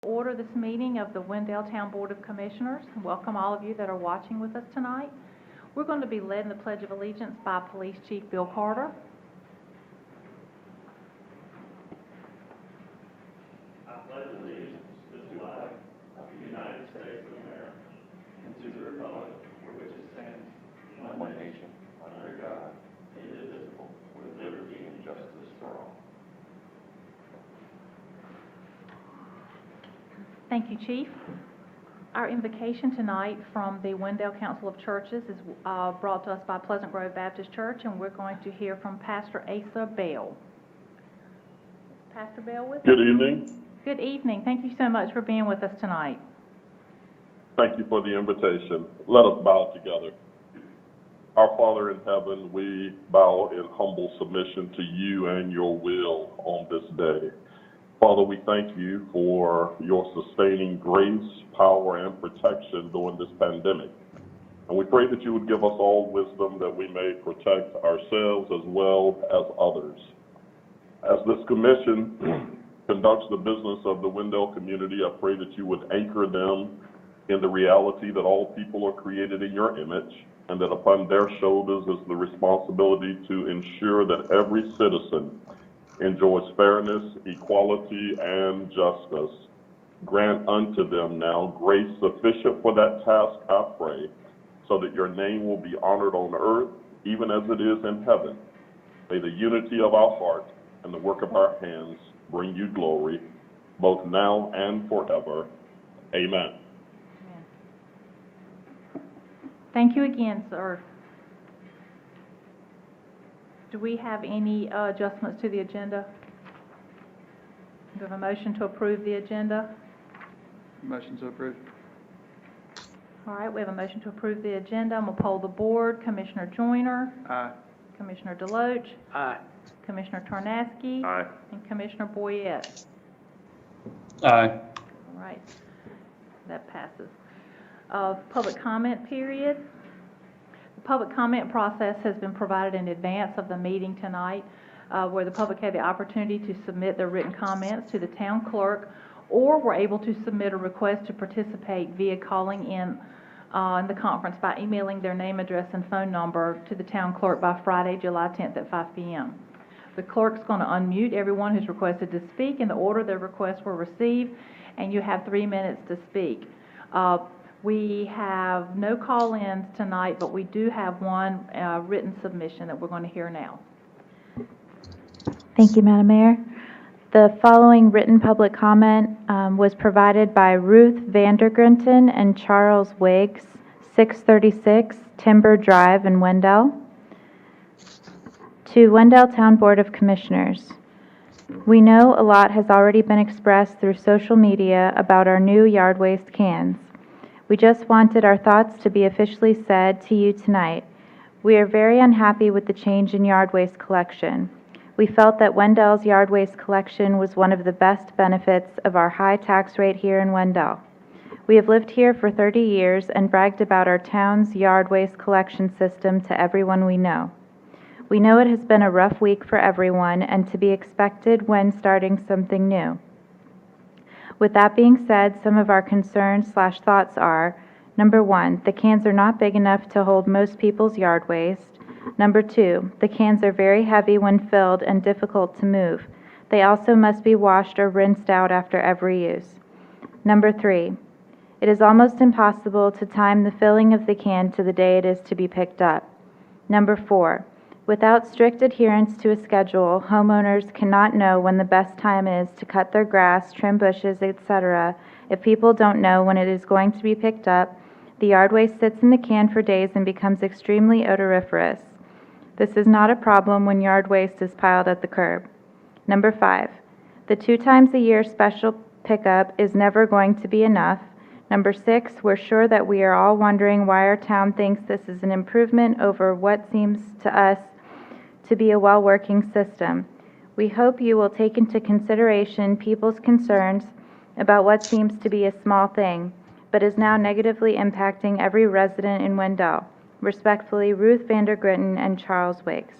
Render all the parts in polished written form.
Order this meeting of the Wendell Town Board of Commissioners. Welcome all of you that are watching with us tonight. We're going to be led in the Pledge of Allegiance by Police Chief Bill Carter. I pledge allegiance to the flag of the United States of America and to the republic for which it stands, one nation, under God, indivisible, with liberty and justice for all. Thank you, Chief. Our invocation tonight from the Wendell Council of Churches is brought to us by Pleasant Grove Baptist Church, and we're going to hear from Pastor Asa Bell. Pastor Bell with us? Good evening. Good evening. Thank you so much for being with us tonight. Thank you for the invitation. Let us bow together. Our Father in heaven, we bow in humble submission to you and your will on this day. Father, we thank you for your sustaining grace, power, and protection during this pandemic. And we pray that you would give us all wisdom that we may protect ourselves as well as others. As this commission conducts the business of the Wendell community, I pray that you would anchor them in the reality that all people are created in your image, and that upon their shoulders is the responsibility to ensure that every citizen enjoys fairness, equality, and justice. Grant unto them now grace sufficient for that task, I pray, so that your name will be honored on earth, even as it is in heaven. May the unity of our heart and the work of our hands bring you glory, both now and forever. Amen. Thank you again, sir. Do we have any adjustments to the agenda? Do we have a motion to approve the agenda? Motion to approve. All right, we have a motion to approve the agenda. I'm going to poll the board. Commissioner Joyner. Aye. Commissioner Deloach. Aye. Commissioner Tarnasky. Aye. And Commissioner Boyette. Aye. All right, that passes. Public comment period. The public comment process has been provided in advance of the meeting tonight, where the public had the opportunity to submit their written comments to the town clerk, or were able to submit a request to participate via calling in the conference by emailing their name, address, and phone number to the town clerk by Friday, July 10th at 5 p.m. The clerk's going to unmute everyone who's requested to speak in the order their requests were received, and you have 3 minutes to speak. We have no call-ins tonight, but we do have one written submission that we're going to hear now. Thank you, Madam Mayor. The following written public comment was provided by Ruth Vandergrinten and Charles Wiggs, 636 Timber Drive in Wendell. To Wendell Town Board of Commissioners, we know a lot has already been expressed through social media about our new yard waste cans. We just wanted our thoughts to be officially said to you tonight. We are very unhappy with the change in yard waste collection. We felt that Wendell's yard waste collection was one of the best benefits of our high tax rate here in Wendell. We have lived here for 30 years and bragged about our town's yard waste collection system to everyone we know. We know it has been a rough week for everyone and to be expected when starting something new. With that being said, some of our concerns/thoughts are: number one, the cans are not big enough to hold most people's yard waste. Number two, the cans are very heavy when filled and difficult to move. They also must be washed or rinsed out after every use. Number three, it is almost impossible to time the filling of the can to the day it is to be picked up. Number four, without strict adherence to a schedule, homeowners cannot know when the best time is to cut their grass, trim bushes, etc. If people don't know when it is going to be picked up, the yard waste sits in the can for days and becomes extremely odoriferous. This is not a problem when yard waste is piled at the curb. Number five, the 2 times a year special pickup is never going to be enough. Number six, we're sure that we are all wondering why our town thinks this is an improvement over what seems to us to be a well-working system. We hope you will take into consideration people's concerns about what seems to be a small thing, but is now negatively impacting every resident in Wendell. Respectfully, Ruth Vandergrinten and Charles Wiggs.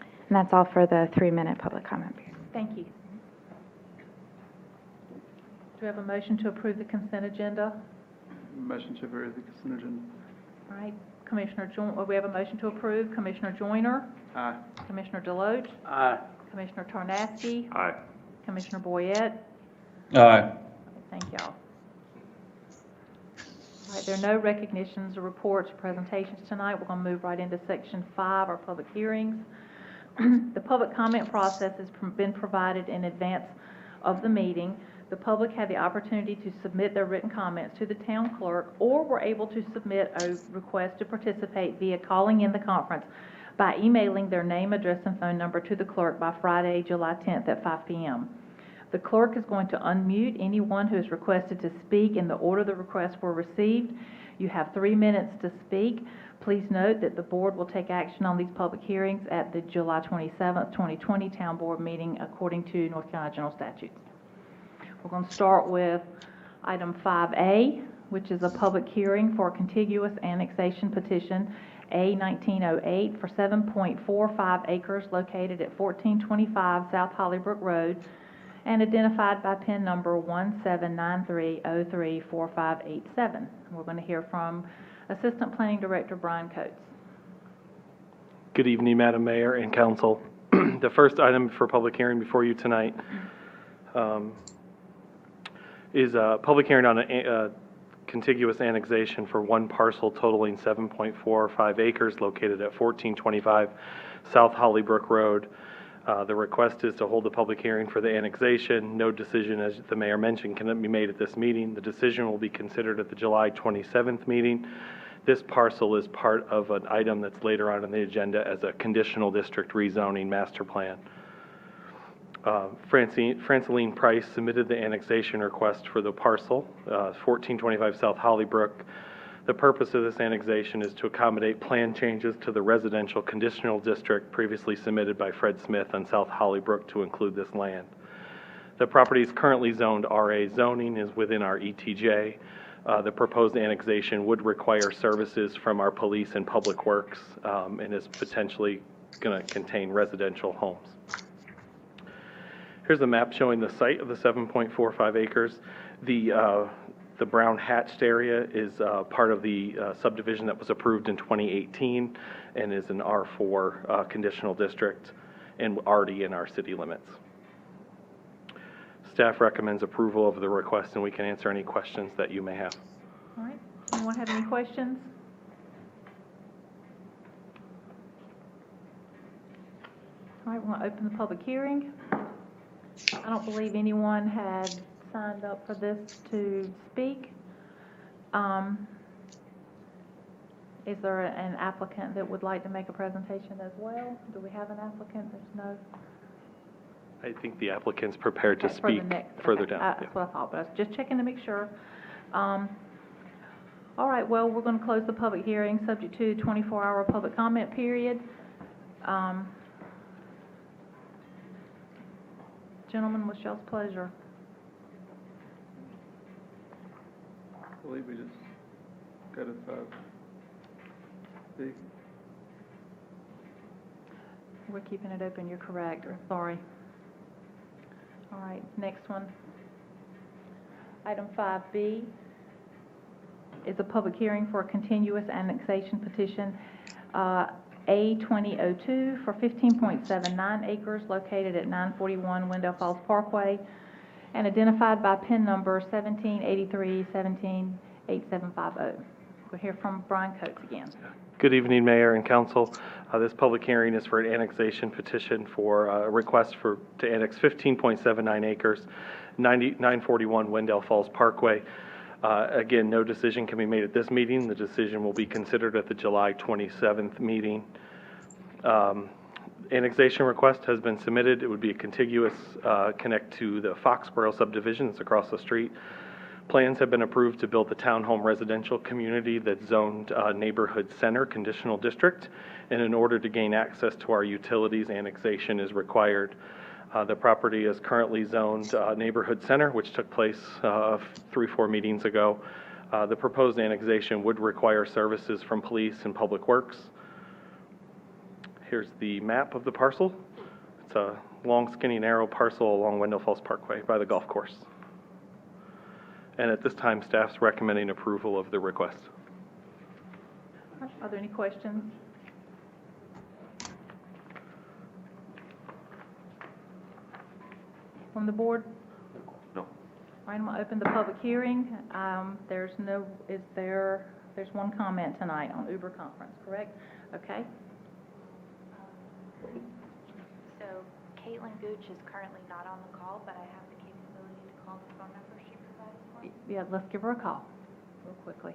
And that's all for the 3-minute public comment period. Thank you. we have a motion to approve the consent agenda? Motion to approve the consent agenda. All right, we have a motion to approve. Commissioner Joyner, Aye. Commissioner Deloach, Aye. Commissioner Tarnasky, Aye. Commissioner Boyette. Aye. Thank y'all. All right, there are no recognitions or reports or presentations tonight. We're going to move right into Section 5, our public hearings. The public comment process has been provided in advance of the meeting. The public had the opportunity to submit their written comments to the town clerk, or were able to submit a request to participate via calling in the conference by emailing their name, address, and phone number to the clerk by Friday, July 10th at 5 p.m. The clerk is going to unmute anyone who has requested to speak in the order the requests were received. You have 3 minutes to speak. Please note that the board will take action on these public hearings at the July 27th, 2020 Town Board meeting according to North Carolina General Statutes. We're going to start with item 5A, which is a public hearing for a contiguous annexation petition A-1908 for 7.45 acres located at 1425 South Hollybrook Road and identified by PIN number 1793034587. We're going to hear from Assistant Planning Director Brian Coates. Good evening, Madam Mayor and Council. The first item for public hearing before you tonight is a public hearing on a contiguous annexation for one parcel totaling 7.45 acres located at 1425 South Hollybrook Road. The request is to hold a public hearing for the annexation. No decision, as the mayor mentioned, can be made at this meeting. The decision will be considered at the July 27th meeting. This parcel is part of an item that's later on the agenda as a conditional district rezoning master plan. Franceline Price submitted the annexation request for the parcel, 1425 South Hollybrook. The purpose of this annexation is to accommodate plan changes to the residential conditional district previously submitted by Fred Smith on South Hollybrook to include this land. The property is currently zoned RA zoning, is within our ETJ. The proposed annexation would require services from our police and public works and is potentially going to contain residential homes. Here's a map showing the site of the 7.45 acres. The brown hatched area is part of the subdivision that was approved in 2018 and is an R4 conditional district and already in our city limits. Staff recommends approval of the request, and we can answer any questions that you may have. All right. Anyone have any questions? All right, we're going to open the public hearing. I don't believe anyone had signed up for this to speak. Is there an applicant that would like to make a presentation as well? Do we have an applicant? There's no. I think the applicant's prepared to Okay, speak further down. That's what I thought, but I was just checking to make sure. All right, well, we're going to close the public hearing subject to 24-hour public comment period. Gentlemen, what's y'all's pleasure? I believe we just got a 5B. We're keeping it open, you're correct. Sorry. All right, next one. Item 5B is a public hearing for a continuous annexation petition A-2002 for 15.79 acres located at 941 Wendell Falls Parkway and identified by PIN number 1783-178750. We'll hear from Brian Coates again. Good evening, Mayor and Council. This public hearing is for an annexation petition for a request to annex 15.79 acres, 941 Wendell Falls Parkway. Again, no decision can be made at this meeting. The decision will be considered at the July 27th meeting. Annexation request has been submitted. It would be a contiguous connect to the Foxborough subdivision that's across the street. Plans have been approved to build the townhome residential community that's zoned neighborhood center conditional district. And in order to gain access to our utilities, annexation is required. The property is currently zoned neighborhood center, which took place 3-4 meetings ago. The proposed annexation would require services from police and public works. Here's the map of the parcel. It's a long, skinny, narrow parcel along Wendell Falls Parkway by the golf course. And at this time, staff's recommending approval of the request. Are there any questions? From the board? No. All right, I'm going to open the public hearing. There's one comment tonight on Uber conference, correct? Okay. So Caitlin Gooch is currently not on the call, but I have the capability to call the phone number she provided for me. Yeah, let's give her a call real quickly.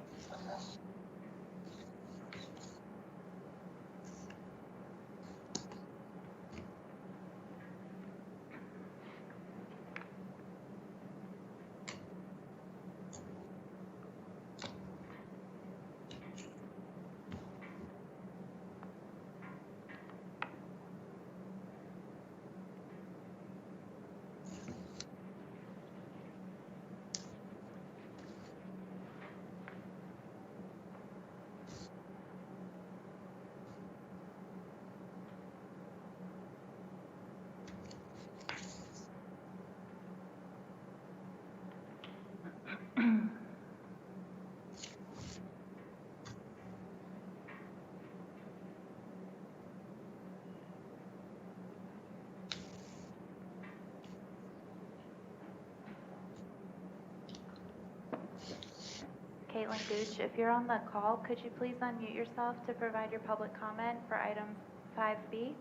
Caitlin Gooch, if you're on the call, could you please unmute yourself to provide your public comment for item 5B?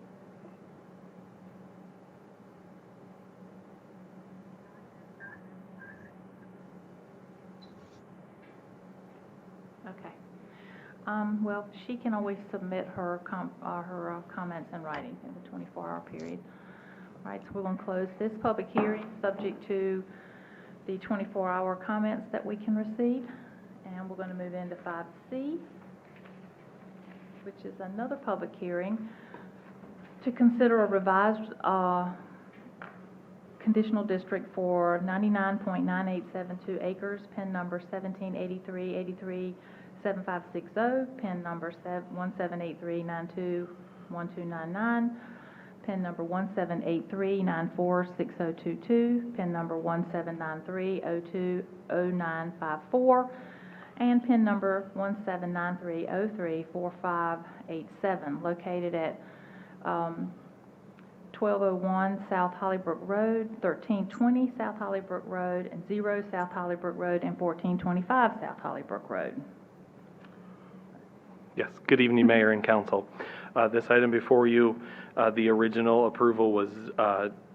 Okay. Well, she can always submit her comments in writing in the 24-hour period. All right, so we're going to close this public hearing, subject to the 24-hour comments that we can receive. And we're going to move into 5C, which is another public hearing to consider a revised conditional district for 99.9872 acres, PIN number 1783837560, PIN number 1783921299, PIN number 1783946022, PIN number 1793020954, and PIN number 1793034587, located at 1201 South Hollybrook Road, 1320 South Hollybrook Road, and 0 South Hollybrook Road, and 1425 South Hollybrook Road. Yes, good evening, Mayor and Council. This item before you, the original approval was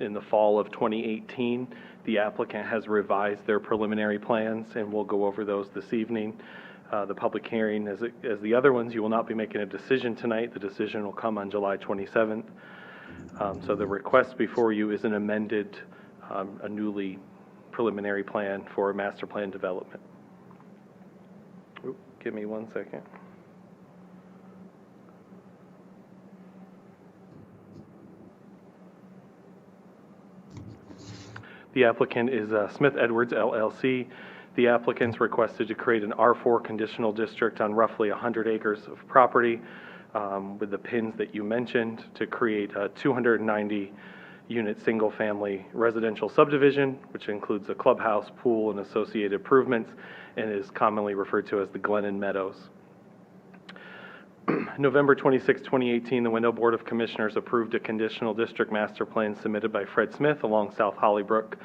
in the fall of 2018. The applicant has revised their preliminary plans, and we'll go over those this evening. The public hearing, as the other ones, you will not be making a decision tonight. The decision will come on July 27th. So the request before you is an amended, a newly preliminary plan for a master plan development. Oop, give me 1 second. The applicant is Smith Edwards LLC. The applicants requested to create an R4 conditional district on roughly 100 acres of property with the pins that you mentioned to create a 290-unit single-family residential subdivision, which includes a clubhouse, pool, and associated improvements, and is commonly referred to as the Glennon Meadows. November 26, 2018, the Wendell Board of Commissioners approved a conditional district master plan submitted by Fred Smith along South Hollybrook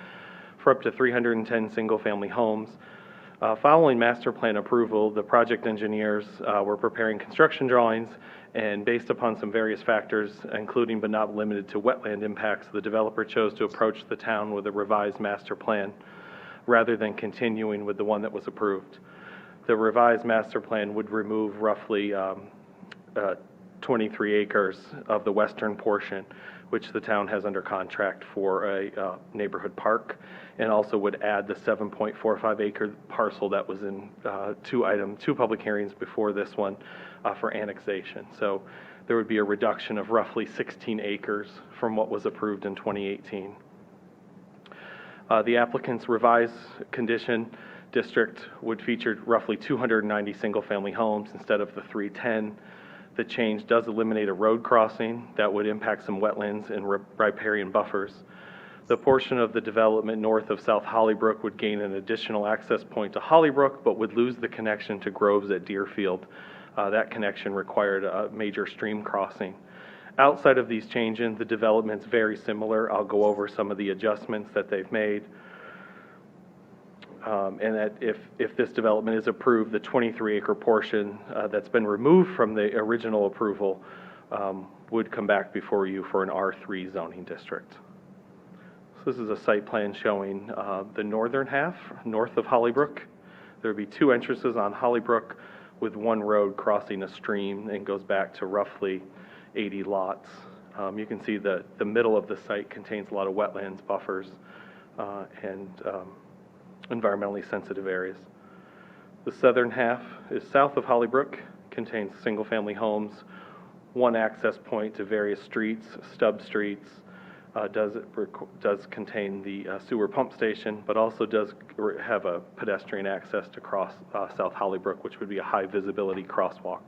for up to 310 single-family homes. Following master plan approval, the project engineers were preparing construction drawings, and based upon some various factors, including but not limited to wetland impacts, the developer chose to approach the town with a revised master plan rather than continuing with the one that was approved. The revised master plan would remove roughly 23 acres of the western portion, which the town has under contract for a neighborhood park, and also would add the 7.45 acre parcel that was in two public hearings before this one for annexation. So there would be a reduction of roughly 16 acres from what was approved in 2018. The applicant's revised condition district would feature roughly 290 single-family homes instead of the 310. The change does eliminate a road crossing that would impact some wetlands and riparian buffers. The portion of the development north of South Hollybrook would gain an additional access point to Hollybrook, but would lose the connection to Groves at Deerfield. That connection required a major stream crossing. Outside of these changes, the development's very similar. I'll go over some of the adjustments that they've made. And that if this development is approved, the 23-acre portion that's been removed from the original approval would come back before you for an R3 zoning district. So this is a site plan showing the northern half, north of Hollybrook. There would be two entrances on Hollybrook with one road crossing a stream and goes back to roughly 80 lots. You can see the middle of the site contains a lot of wetlands, buffers, and environmentally sensitive areas. The southern half is south of Hollybrook, contains single-family homes, one access point to various streets, stub streets, does contain the sewer pump station, but also does have a pedestrian access to cross South Hollybrook, which would be a high visibility crosswalk.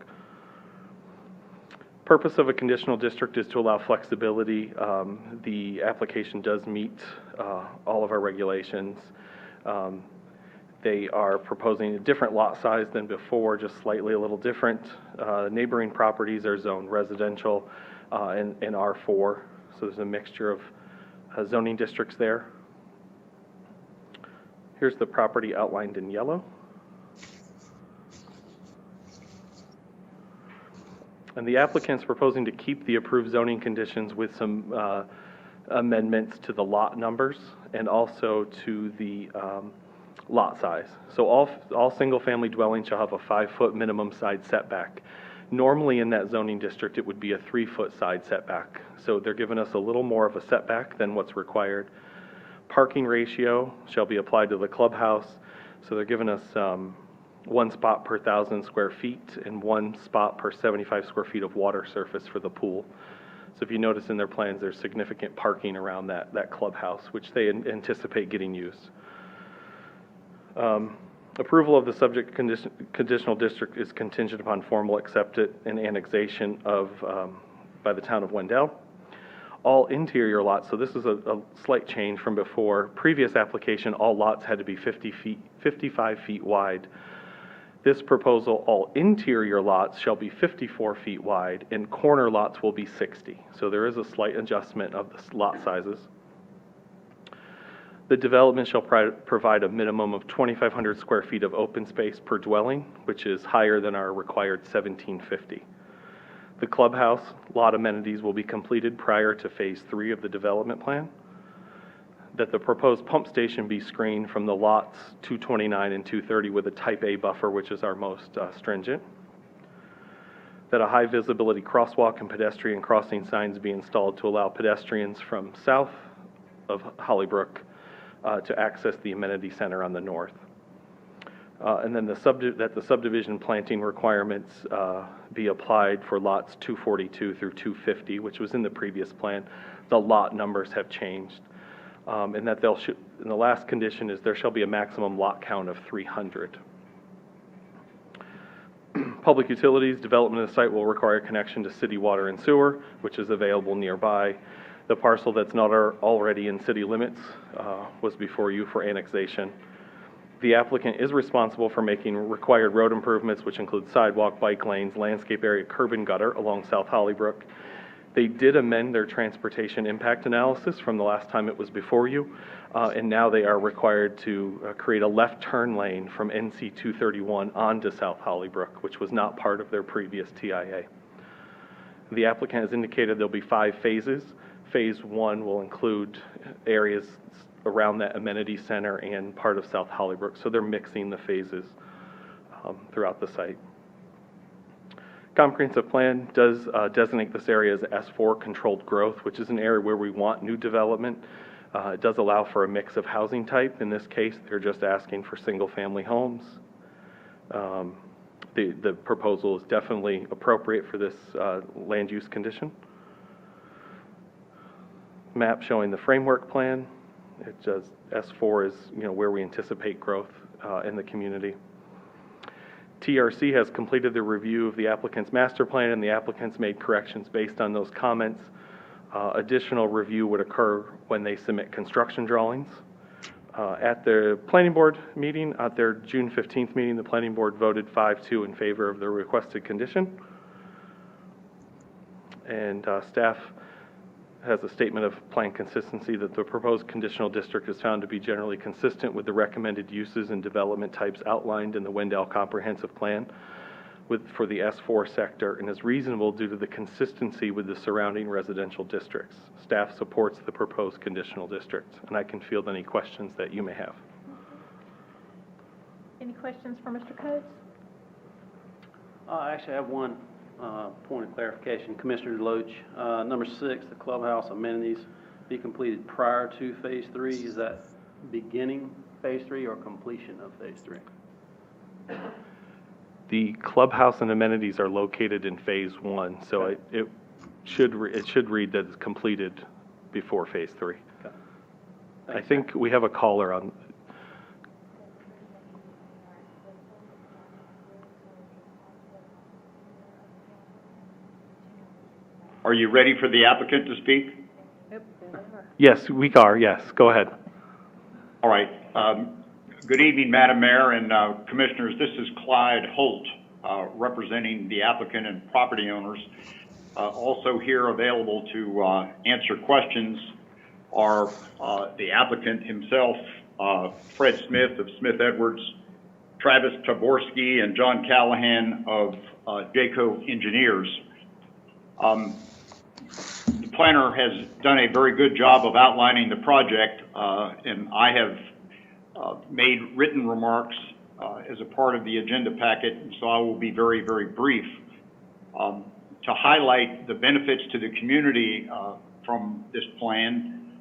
Purpose of a conditional district is to allow flexibility. The application does meet all of our regulations. They are proposing a different lot size than before, just slightly a little different. Neighboring properties are zoned residential in R4, so there's a mixture of zoning districts there. Here's the property outlined in yellow. And the applicant's proposing to keep the approved zoning conditions with some amendments to the lot numbers and also to the lot size. So all single-family dwellings shall have a 5-foot minimum side setback. Normally in that zoning district, it would be a 3-foot side setback. So they're giving us a little more of a setback than what's required. Parking ratio shall be applied to the clubhouse. So they're giving us 1 spot per 1,000 square feet and 1 spot per 75 square feet of water surface for the pool. So if you notice in their plans, there's significant parking around that clubhouse, which they anticipate getting used. Approval of the subject conditional district is contingent upon formal acceptance and annexation by the town of Wendell. All interior lots, so this is a slight change from before. Previous application, all lots had to be 55 feet wide. This proposal, all interior lots shall be 54 feet wide and corner lots will be 60. So there is a slight adjustment of the lot sizes. The development shall provide a minimum of 2,500 square feet of open space per dwelling, which is higher than our required 1,750. The clubhouse lot amenities will be completed prior to phase 3 of the development plan. That the proposed pump station be screened from the lots 229 and 230 with a type A buffer, which is our most stringent. That a high visibility crosswalk and pedestrian crossing signs be installed to allow pedestrians from south of Hollybrook to access the amenity center on the north. And then that the subdivision planting requirements be applied for lots 242 through 250, which was in the previous plan. The lot numbers have changed. And that and the last condition is there shall be a maximum lot count of 300. Public utilities development of the site will require a connection to city water and sewer, which is available nearby. The parcel that's not already in city limits was before you for annexation. The applicant is responsible for making required road improvements, which include sidewalk, bike lanes, landscape area, curb and gutter along South Hollybrook. They did amend their transportation impact analysis from the last time it was before you, and now they are required to create a left turn lane from NC 231 onto South Hollybrook, which was not part of their previous TIA. The applicant has indicated there'll be 5 phases. Phase 1 will include areas around that amenity center and part of South Hollybrook, so they're mixing the phases throughout the site. Comprehensive plan does designate this area as S4 controlled growth, which is an area where we want new development. It does allow for a mix of housing type. In this case, they're just asking for single-family homes. The proposal is definitely appropriate for this land use condition. Map showing the framework plan. It does, S4 is where we anticipate growth in the community. TRC has completed the review of the applicant's master plan, and the applicant's made corrections based on those comments. Additional review would occur when they submit construction drawings. At the planning board meeting, at their June 15th meeting, the planning board voted 5-2 in favor of the requested condition. And staff has a statement of plan consistency that the proposed conditional district is found to be generally consistent with the recommended uses and development types outlined in the Wendell Comprehensive Plan for the S4 sector and is reasonable due to the consistency with the surrounding residential districts. Staff supports the proposed conditional district, and I can field any questions that you may have. Any questions for Mr. Coates? I actually have one point of clarification. Commissioner Loach, number 6, the clubhouse amenities be completed prior to Phase 3. Is that beginning Phase 3 or completion of Phase 3? The clubhouse and amenities are located in Phase 1, so Okay. it should read that it's completed before Phase 3. Okay. I think we have a caller on. Are you ready for the applicant to speak? Yes, we are. Yes, go ahead. All right. Good evening, Madam Mayor and Commissioners. This is Clyde Holt, representing the applicant and property owners. Also here available to answer questions are the applicant himself, Fred Smith of Smith Edwards, Travis Taborski, and John Callahan of Jayco Engineers. The planner has done a very good job of outlining the project, and I have made written remarks as a part of the agenda packet, and so I will be very, very brief. To highlight the benefits to the community from this plan,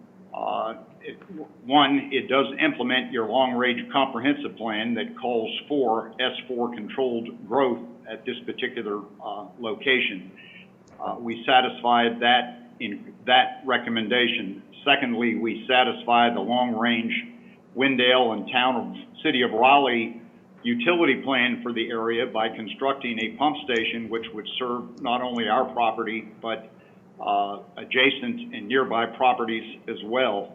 one, it does implement your long-range comprehensive plan that calls for S4 controlled growth at this particular location. We satisfied that in that recommendation. Secondly, we satisfied the long-range Wendell and City of Raleigh utility plan for the area by constructing a pump station which would serve not only our property but adjacent and nearby properties as well.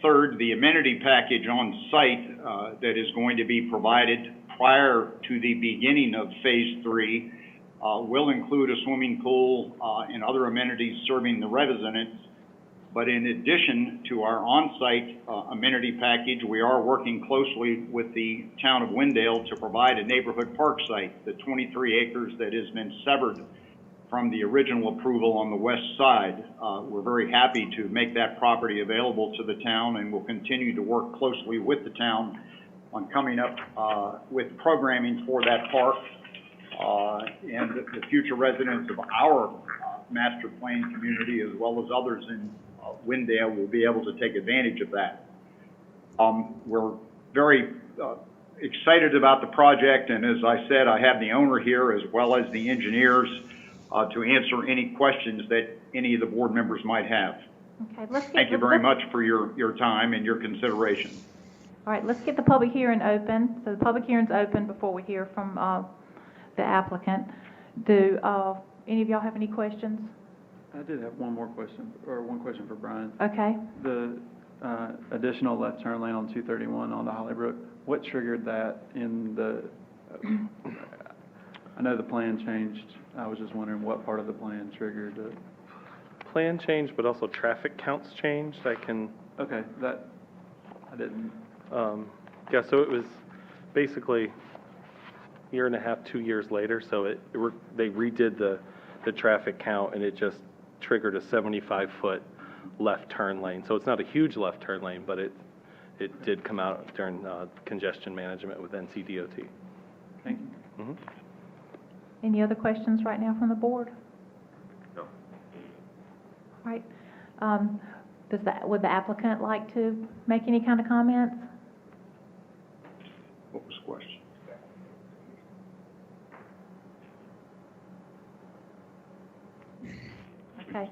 Third, the amenity package on site that is going to be provided prior to the beginning of Phase 3 will include a swimming pool and other amenities serving the residents. But in addition to our on-site amenity package, we are working closely with the town of Wendell to provide a neighborhood park site, the 23 acres that has been severed from the original approval on the west side. We're very happy to make that property available to the town, and we'll continue to work closely with the town on coming up with programming for that park. And the future residents of our master plan community, as well as others in Wendell, will be able to take advantage of that. We're very excited about the project, and as I said, I have the owner here as well as the engineers to answer any questions that any of the board members might have. Okay, let's get. Thank you very much for your time and your consideration. All right, let's get the public hearing open. So the public hearing's open before we hear from the applicant. Do any of y'all have any questions? I did have one more question, or one question for Brian. Okay. The additional left turn lane on 231 on the Hollybrook, what triggered that in the, I know the plan changed. I was just wondering what part of the plan triggered it. Plan changed, but also traffic counts changed. I can. Okay, that, I didn't. Yeah, so it was basically a year and a half, 2 years later. So they redid the traffic count, and it just triggered a 75-foot left turn lane. So it's not a huge left turn lane, but it did come out during congestion management with NCDOT. Thank you. Mm-hmm. Any other questions right now from the board? No. All right. Would the applicant like to make any kind of comments? What was the question? Okay.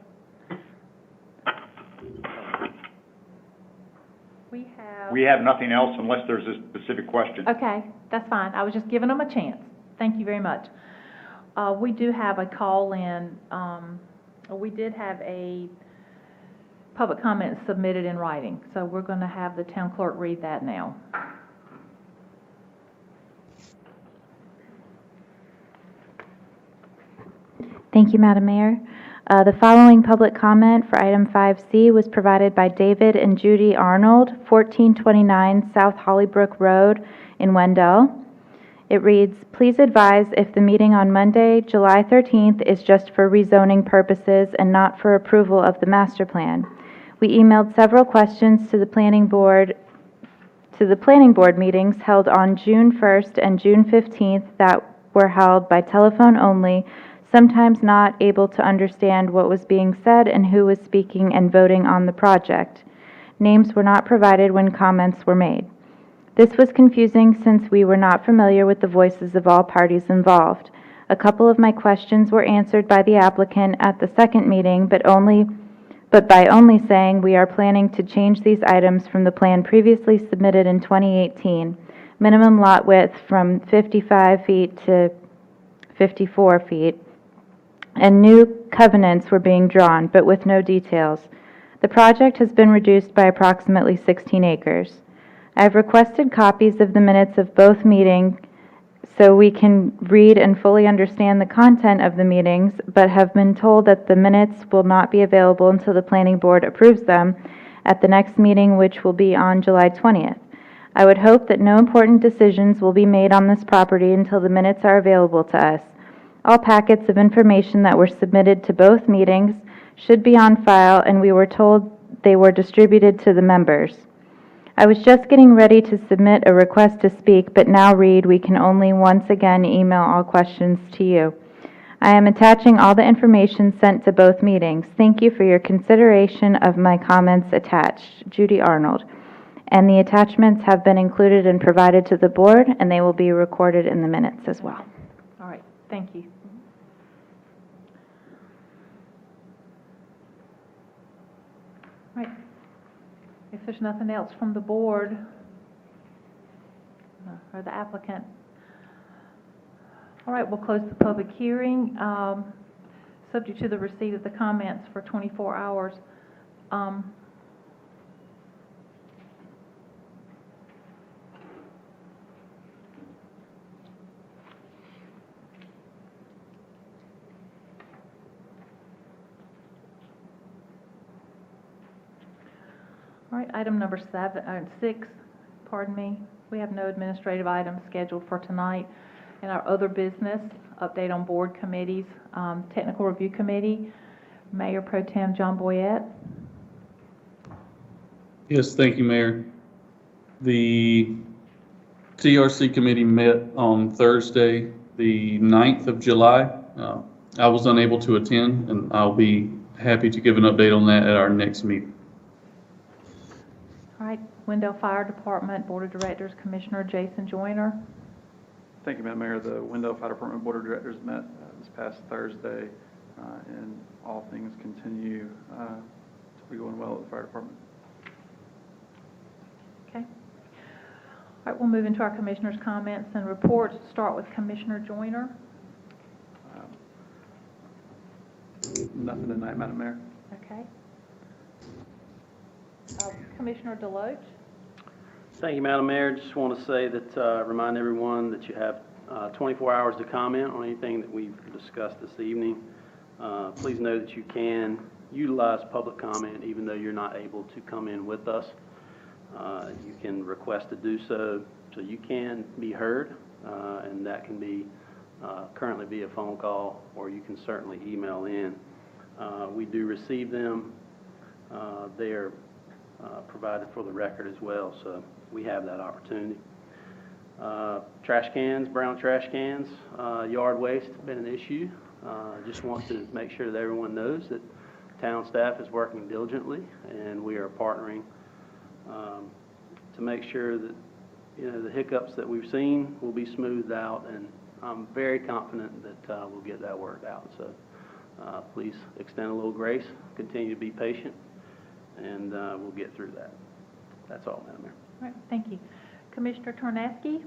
We have nothing else unless there's a specific question. Okay, that's fine. I was just giving them a chance. Thank you very much. We do have a call-in We did have a public comment submitted in writing, so we're going to have the town clerk read that now. Thank you, Madam Mayor. The following public comment for item 5C was provided by David and Judy Arnold, 1429 South Hollybrook Road in Wendell. It reads, "Please advise if the meeting on Monday, July 13th is just for rezoning purposes and not for approval of the master plan. We emailed several questions to the planning board meetings held on June 1st and June 15th that were held by telephone only, sometimes not able to understand what was being said and who was speaking and voting on the project. Names were not provided when comments were made. This was confusing since we were not familiar with the voices of all parties involved. A couple of my questions were answered by the applicant at the second meeting, but by only saying we are planning to change these items from the plan previously submitted in 2018, minimum lot width from 55 feet to 54 feet, and new covenants were being drawn, but with no details. The project has been reduced by approximately 16 acres. I have requested copies of the minutes of both meetings so we can read and fully understand the content of the meetings, but have been told that the minutes will not be available until the planning board approves them at the next meeting, which will be on July 20th. I would hope that no important decisions will be made on this property until the minutes are available to us. All packets of information that were submitted to both meetings should be on file, and we were told they were distributed to the members. I was just getting ready to submit a request to speak, but now read we can only once again email all questions to you. I am attaching all the information sent to both meetings. Thank you for your consideration of my comments attached. Judy Arnold. And the attachments have been included and provided to the board, and they will be recorded in the minutes as well. All right, thank you. All right. If there's nothing else from the board or the applicant, all right, we'll close the public hearing, subject to the receipt of the comments for 24 hours. All right, item number 6, pardon me. We have no administrative items scheduled for tonight. And our other business, update on board committees, Technical Review Committee, Mayor Pro Tem John Boyette. Yes, thank you, Mayor. The TRC committee met on Thursday, the 9th of July. I was unable to attend, and I'll be happy to give an update on that at our next meeting. All right, Wendell Fire Department Board of Directors, Commissioner Jason Joyner. Thank you, Madam Mayor. The Wendell Fire Department Board of Directors met this past Thursday, and all things continue to be going well at the fire department. Okay. All right, we'll move into our commissioners' comments and reports. Start with Commissioner Joyner. Nothing tonight, Madam Mayor. Okay. Commissioner Deloach. Thank you, Madam Mayor. Just want to say that, remind everyone that you have 24 hours to comment on anything that we've discussed this evening. Please know that you can utilize public comment even though you're not able to come in with us. You can request to do so you can be heard, and that can be currently via phone call, or you can certainly email in. We do receive them. They are provided for the record as well, so we have that opportunity. Trash cans, brown trash cans, yard waste have been an issue. Just want to make sure that everyone knows that town staff is working diligently, and we are partnering to make sure that the hiccups that we've seen will be smoothed out, and I'm very confident that we'll get that worked out. So please extend a little grace, continue to be patient, and we'll get through that. That's all, Madam Mayor. All right, thank you. Commissioner Tornaski.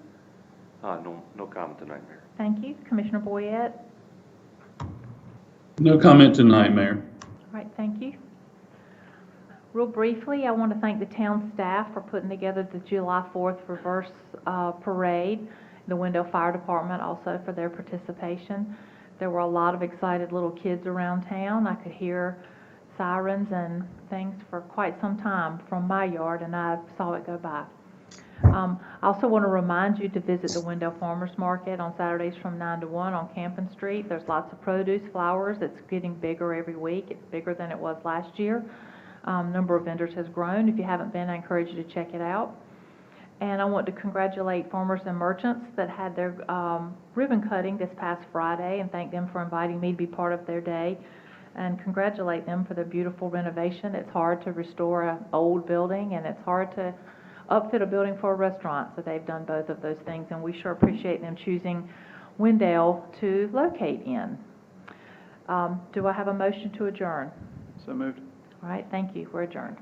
No comment tonight, Mayor. Thank you. Commissioner Boyette. No comment tonight, Mayor. right, thank you. Real briefly, I want to thank the town staff for putting together the July 4th reverse parade, the Wendell Fire Department also for their participation. There were a lot of excited little kids around town. I could hear sirens and things for quite some time from my yard, and I saw it go by. I also want to remind you to visit the Wendell Farmers Market on Saturdays from 9 to 1 on Campin Street. There's lots of produce, flowers. It's getting bigger every week. It's bigger than it was last year. Number of vendors has grown. If you haven't been, I encourage you to check it out. And I want to congratulate farmers and merchants that had their ribbon cutting this past Friday and thank them for inviting me to be part of their day and congratulate them for their beautiful renovation. It's hard to restore an old building and it's hard to upfit a building for a restaurant, so they've done both of those things, and we sure appreciate them choosing Wendell to locate in. Do I have a motion to adjourn? So moved. All right, thank you. We're adjourned.